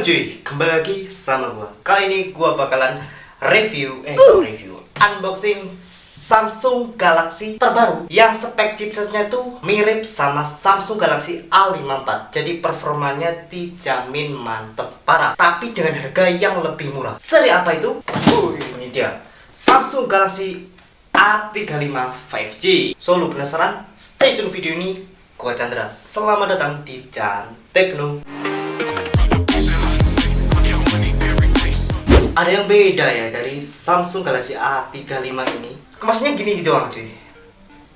cuy, kembali lagi sama gua. Kali ini gua bakalan review unboxing Samsung Galaxy terbaru yang spek chipsetnya tuh mirip sama Samsung Galaxy A54. Jadi performanya dijamin mantep parah, tapi dengan harga yang lebih murah. Seri apa itu? Ini dia, Samsung Galaxy A35 5G. So lu penasaran? Stay tune video ini. Gua Chandra, selamat datang di Chan Tekno. Ada yang beda ya dari Samsung Galaxy A35 ini. Kemasannya gini doang cuy,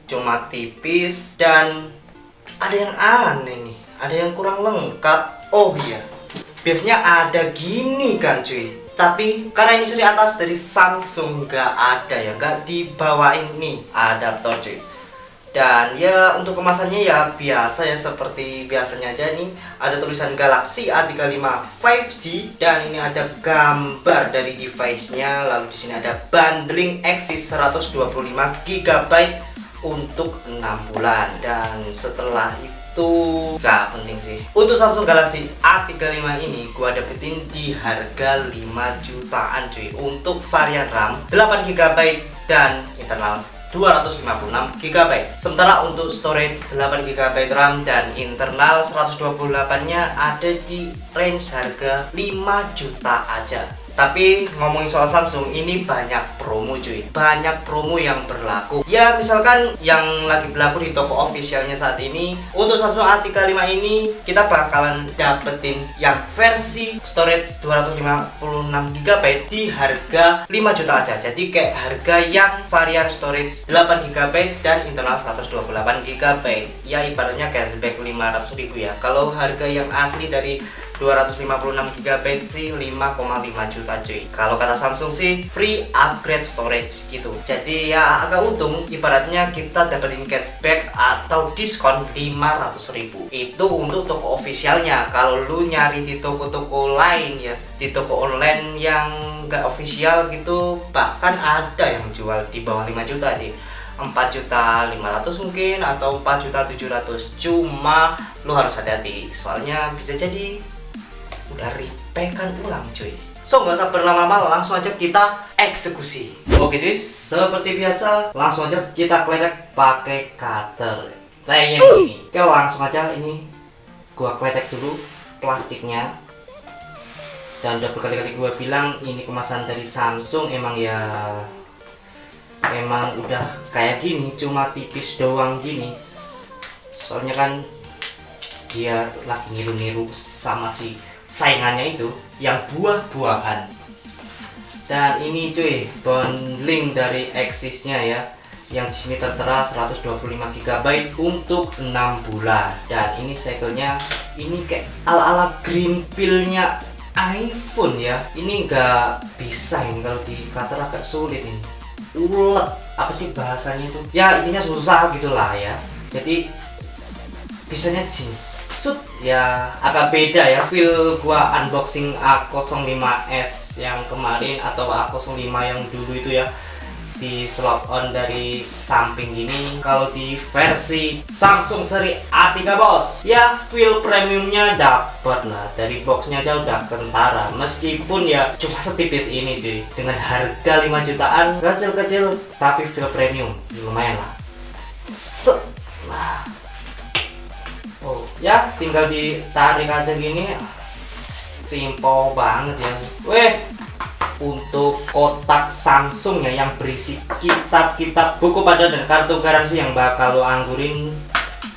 cuma tipis dan ada yang aneh nih, ada yang kurang lengkap. Oh iya, biasanya ada gini kan cuy, tapi karena ini seri atas dari Samsung nggak ada ya, nggak dibawain nih adaptor cuy. Dan ya untuk kemasannya ya biasa ya, seperti biasanya aja. Nih ada tulisan Galaxy A35 5G dan ini ada gambar dari device-nya. Lalu di sini ada bundling Exis 125 GB untuk 6 bulan. Dan setelah itu gak penting sih. Untuk Samsung Galaxy A35 ini gua dapetin di harga 5 jutaan cuy. Untuk varian RAM 8 GB dan internal 256 GB. Sementara untuk storage 8 GB RAM dan internal 128-nya ada di range harga 5 juta aja. Tapi ngomongin soal Samsung, ini banyak promo cuy, banyak promo yang berlaku. Ya misalkan yang lagi berlaku di toko officialnya saat ini, untuk Samsung A35 ini kita bakalan dapetin yang versi storage 256 GB di harga 5 juta aja. Jadi kayak harga yang varian storage 8 GB dan internal 128 GB. Ya ibaratnya cashback 500.000 ya. Kalau harga yang asli dari 256 GB sih 5,5 juta cuy. Kalau kata Samsung sih free upgrade storage gitu. Jadi ya agak untung, ibaratnya kita dapetin cashback atau diskon 500.000. Itu untuk toko officialnya. Kalau lu nyari di toko-toko lain ya, di toko online yang gak official gitu, bahkan ada yang jual di bawah 5 juta sih, 4.500.000 mungkin, atau 4.700.000. Cuma lu harus hati-hati, soalnya bisa jadi udah repack-an ulang cuy. So nggak usah berlama-lama, langsung aja kita eksekusi. Oke cuy, seperti biasa langsung aja kita kletek pakai cutter kayak gini. Oke, langsung aja ini gua kletek dulu plastiknya. Dan udah berkali-kali gua bilang ini kemasan dari Samsung, emang udah kayak gini, cuma tipis doang gini. Soalnya kan dia lagi niru-niru sama si saingannya itu yang buah-buahan. Dan ini cuy, bundling dari Exis-nya ya, yang di sini tertera 125 GB untuk 6 bulan. Dan ini segel-nya ini kayak ala-ala green pill-nya iPhone ya. Ini nggak bisa, ini kalau di cutter agak sulit ini. Ulet, apa sih bahasanya itu? Ya intinya susah gitulah ya. Jadi bisanya sini ya agak beda ya feel gua unboxing A05s yang kemarin atau A05 yang dulu itu ya, di slot on dari samping gini. Kalau di versi Samsung seri A3 bos ya, feel premiumnya dapet lah, dari boxnya aja udah kentara. Meskipun ya cuma setipis ini cuy, dengan harga 5 jutaan, kecil-kecil tapi feel premium lumayan lah. Nah, oh ya tinggal ditarik aja gini, simple banget ya. Untuk kotak Samsung ya yang berisi kitab-kitab, buku padat dan kartu garansi yang bakal lo anggurin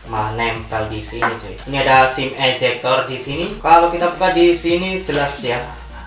malah nempel di sini cuy. Ini ada SIM ejector di sini. Kalau kita buka di sini jelas ya,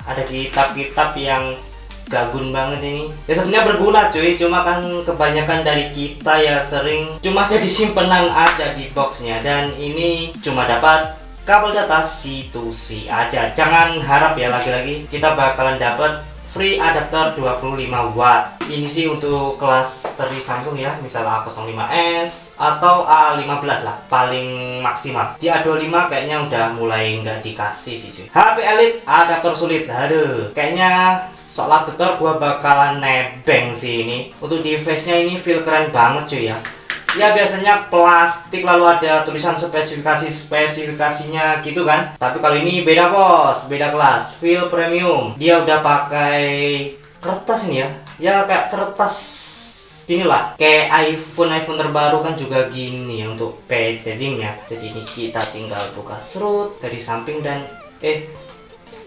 ada kitab-kitab yang gagun banget ini. Ya sebenarnya berguna cuy, cuma kan kebanyakan dari kita ya sering cuma jadi simpenan aja di boxnya. Dan ini cuma dapat kabel data C2C aja. Jangan harap ya, lagi-lagi kita bakalan dapat free adapter 25 watt. Ini sih untuk kelas dari Samsung ya, misal A05s atau A15 lah paling maksimal. Di A25 kayaknya udah mulai nggak dikasih sih cuy. HP Elite adapter sulit, aduh kayaknya soal adapter gua bakalan nebeng sih ini. Untuk device-nya ini feel keren banget cuy ya. ya biasanya plastik lalu ada tulisan spesifikasinya gitu kan. Tapi kali ini beda bos, beda kelas, feel premium. Dia udah pakai kertas ini ya, ya kayak kertas gini lah, kayak iPhone terbaru kan juga gini ya untuk packagingnya. Jadi ini kita tinggal buka serut dari samping dan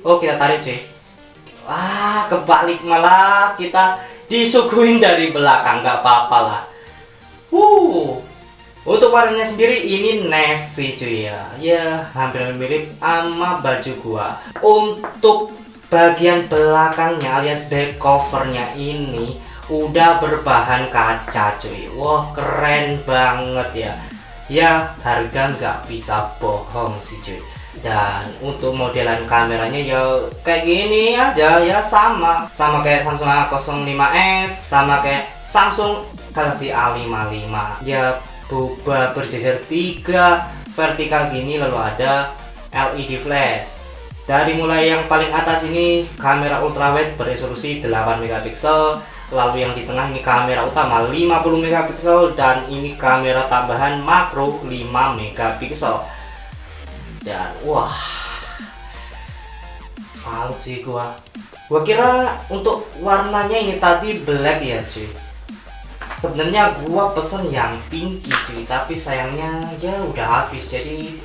kita tarik cuy. Kebalik malah kita disuguhin dari belakang, nggak apa-apa lah. Untuk warnanya sendiri ini navy cuy ya. Ya hampir mirip sama baju gua. Untuk bagian belakangnya alias back covernya ini udah berbahan kaca cuy. Wah keren banget ya. Ya harga nggak bisa bohong sih cuy. Dan untuk modelan kameranya ya kayak gini aja ya, sama kayak Samsung A05s, sama kayak Samsung Galaxy A55 ya, berjejer 3 vertikal gini, lalu ada LED flash. Dari mulai yang paling atas ini kamera ultrawide beresolusi 8 megapiksel, lalu yang di tengah ini kamera utama 50 megapiksel, dan ini kamera tambahan makro 5 megapiksel. Dan wah, salut sih gua kira untuk warnanya ini tadi black ya cuy. Sebenarnya gua pesen yang pinky cuy, tapi sayangnya ya udah habis, jadi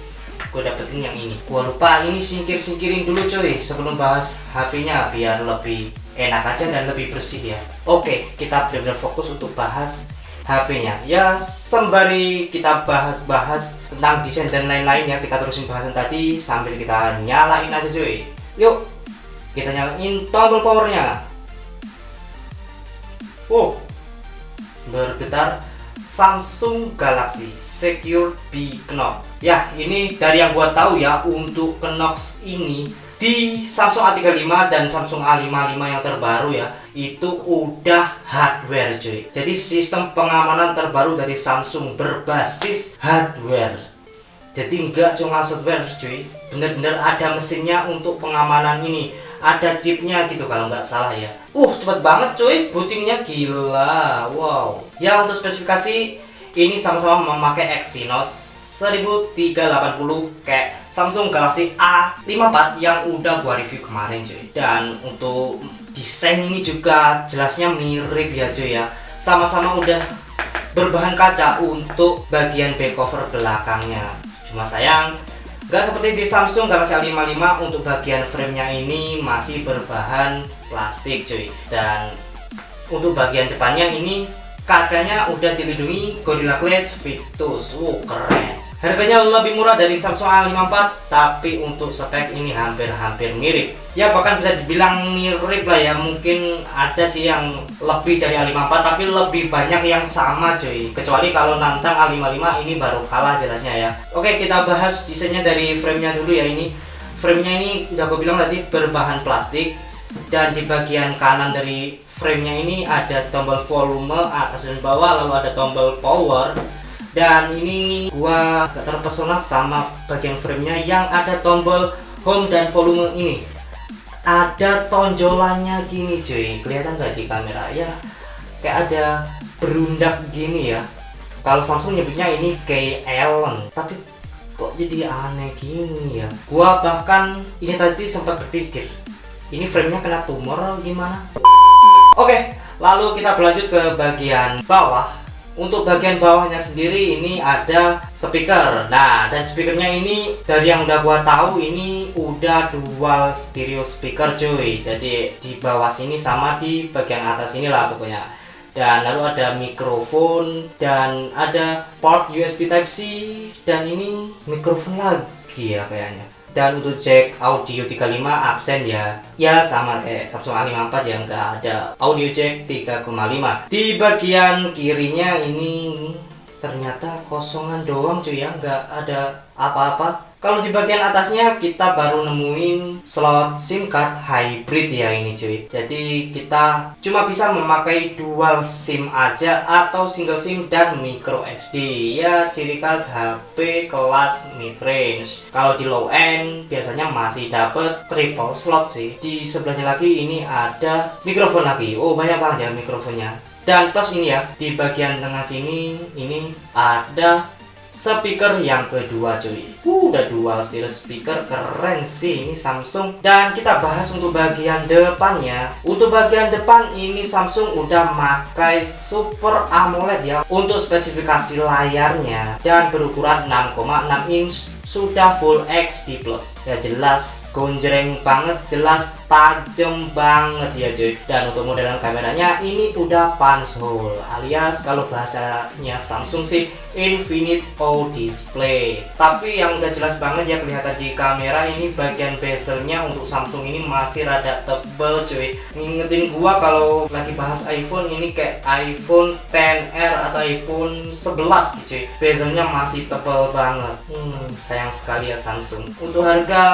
gua dapetin yang ini. Gua lupa ini singkirin dulu cuy sebelum bahas HP-nya biar lebih enak aja dan lebih bersih ya. Oke, kita benar-benar fokus untuk bahas HP-nya. Ya sembari kita bahas tentang desain dan lain-lain ya, kita terusin bahasan tadi sambil kita nyalain aja cuy. Yuk, kita nyalain tombol powernya. Bergetar Samsung Galaxy Secure B Knox. Ya, ini dari yang gua tahu ya, untuk Knox ini di Samsung A35 dan Samsung A55 yang terbaru ya, itu udah hardware cuy. Jadi sistem pengamanan terbaru dari Samsung berbasis hardware. Jadi nggak cuma software cuy, bener-bener ada mesinnya untuk pengamanan ini. Ada chipnya gitu kalau nggak salah ya. Cepet banget cuy, bootingnya gila. Wow. Ya untuk spesifikasi ini sama-sama memakai Exynos 1380 kayak Samsung Galaxy A54 yang udah gua review kemarin cuy. Dan untuk desain ini juga jelasnya mirip ya cuy ya. Sama-sama udah berbahan kaca untuk bagian back cover belakangnya. Cuma sayang nggak seperti di Samsung Galaxy A55, untuk bagian framenya ini masih berbahan plastik cuy. Dan untuk bagian depannya ini kacanya udah dilindungi Gorilla Glass Victus. Keren. Harganya lebih murah dari Samsung A54, tapi untuk spek ini hampir mirip. Ya bahkan bisa dibilang mirip lah ya. Mungkin ada sih yang lebih dari A54, tapi lebih banyak yang sama cuy. Kecuali kalau nantang A55 ini baru kalah jelasnya ya. Oke, kita bahas desainnya dari framenya dulu ya. Ini framenya ini udah gue bilang tadi berbahan plastik. Dan di bagian kanan dari framenya ini ada tombol volume atas dan bawah, lalu ada tombol power. Dan ini gua gak terpesona sama bagian framenya yang ada tombol home dan volume ini. Ada tonjolannya gini cuy, kelihatan gak di kamera ya? Kayak ada berundak gini ya. Kalau Samsung nyebutnya ini kayak Allen, tapi kok jadi aneh gini ya. Gua bahkan ini tadi sempat berpikir, ini framenya kena tumor gimana? Oke, lalu kita berlanjut ke bagian bawah. Untuk bagian bawahnya sendiri ini ada speaker. Nah, dan speakernya ini dari yang udah gua tahu ini udah dual stereo speaker cuy. Jadi di bawah sini sama di bagian atas inilah pokoknya. Dan lalu ada mikrofon dan ada port USB Type-C, dan ini mikrofon lagi ya kayaknya. Dan untuk jack audio 35 absen ya. Ya sama kayak Samsung A54 yang nggak ada audio jack 3,5. Di bagian kirinya ini ternyata kosongan doang cuy ya, nggak ada apa-apa. Kalau di bagian atasnya kita baru nemuin slot SIM card hybrid ya ini cuy. Jadi kita cuma bisa memakai dual SIM aja atau single SIM dan micro SD. Ya ciri khas HP kelas mid range. Kalau di low end biasanya masih dapet triple slot sih. Di sebelahnya lagi ini ada mikrofon lagi. Banyak banget ya mikrofonnya. Dan plus ini ya, di bagian tengah sini ini ada speaker yang kedua cuy. Udah dual stereo speaker, keren sih ini Samsung. Dan kita bahas untuk bagian depannya. Untuk bagian depan ini Samsung udah pakai Super AMOLED ya untuk spesifikasi layarnya, dan berukuran 6,6 inch, sudah Full HD Plus. Ya jelas gonjreng banget, jelas tajam banget ya cuy. Dan untuk modelan kameranya ini udah punch hole, alias kalau bahasanya Samsung sih Infinite O display. Tapi yang udah jelas banget ya kelihatan di kamera, ini bagian bezelnya untuk Samsung ini masih rada tebel cuy. Ngingetin gua kalau lagi bahas iPhone ini kayak iPhone XR atau iPhone 11 sih cuy. Bezelnya masih tebel banget. Sayang sekali ya Samsung. Untuk harga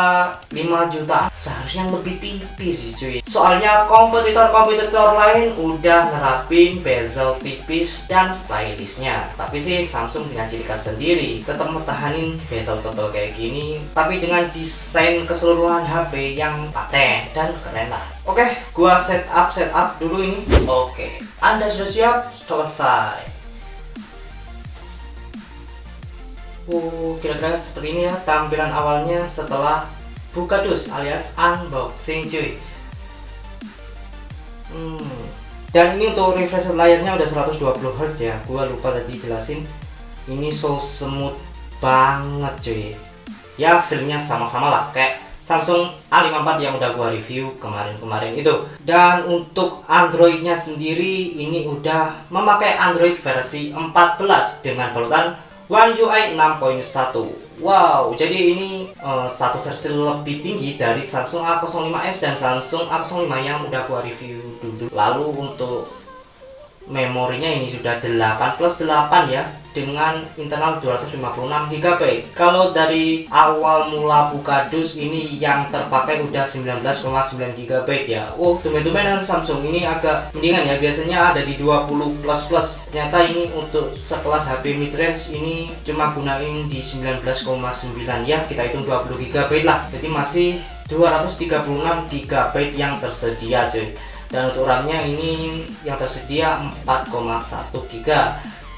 5 juta seharusnya lebih tipis sih cuy. Soalnya kompetitor lain udah nerapin bezel tipis dan stylishnya. Tapi sih Samsung dengan ciri khas sendiri, tetap mempertahankan bezel tebal kayak gini, tapi dengan desain keseluruhan HP yang paten dan keren lah. Oke, gua setup dulu ini. Oke, Anda sudah siap? Selesai. Kira-kira seperti ini ya tampilan awalnya setelah buka dus alias unboxing cuy. Dan ini untuk refresh layarnya udah 120 Hz ya. Gua lupa tadi jelasin. Ini so smooth banget cuy. Ya feelnya sama-sama lah kayak Samsung A54 yang udah gua review kemarin itu. Dan untuk Androidnya sendiri ini udah memakai Android versi 14 dengan balutan One UI 6.1. Wow, jadi ini satu versi lebih tinggi dari Samsung A05s dan Samsung A05 yang udah gua review dulu. Lalu untuk memorinya ini sudah 8+8 ya, dengan internal 256 GB. Kalau dari awal mula buka dus ini yang terpakai udah 19,9 GB ya. Tumben-tumbenan Samsung ini agak mendingan ya, biasanya ada di 20++. Ternyata ini untuk sekelas HP midrange ini cuma gunain di 19,9 ya, kita hitung 20 GB lah. Jadi masih 236 GB yang tersedia cuy. Dan untuk RAM-nya ini yang tersedia 4,1 GB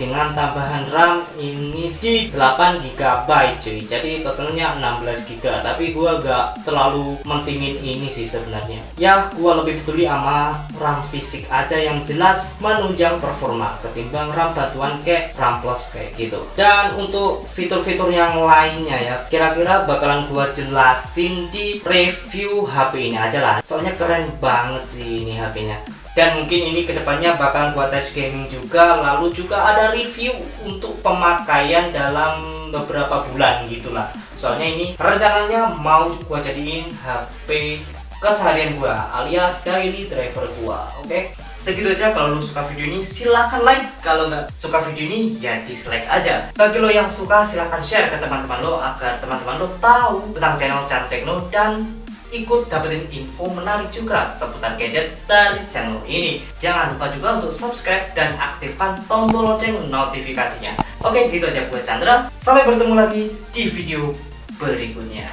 dengan tambahan RAM ini di 8 GB cuy. Jadi totalnya 16 GB. Tapi gua gak terlalu mentingin ini sih sebenarnya. Ya gua lebih peduli sama RAM fisik aja yang jelas menunjang performa ketimbang RAM bantuan kayak RAM Plus kayak gitu. Dan untuk fitur-fitur yang lainnya ya kira-kira bakalan gua jelasin di review HP ini aja lah. Soalnya keren banget sih ini HP-nya. Dan mungkin ini kedepannya bakalan gua tes gaming juga, lalu juga ada review untuk pemakaian dalam beberapa bulan gitulah. Soalnya ini rencananya mau gua jadiin HP keseharian gua alias daily driver gua. Oke, segitu aja. Kalau lu suka video ini silahkan like, kalau nggak suka video ini ya dislike aja. Bagi lo yang suka silahkan share ke teman-teman lo agar teman-teman lo tahu tentang channel Chan Tekno dan ikut dapetin info menarik juga seputar gadget dari channel ini. Jangan lupa juga untuk subscribe dan aktifkan tombol lonceng notifikasinya. Oke, gitu aja buat Chandra. Sampai bertemu lagi di video berikutnya.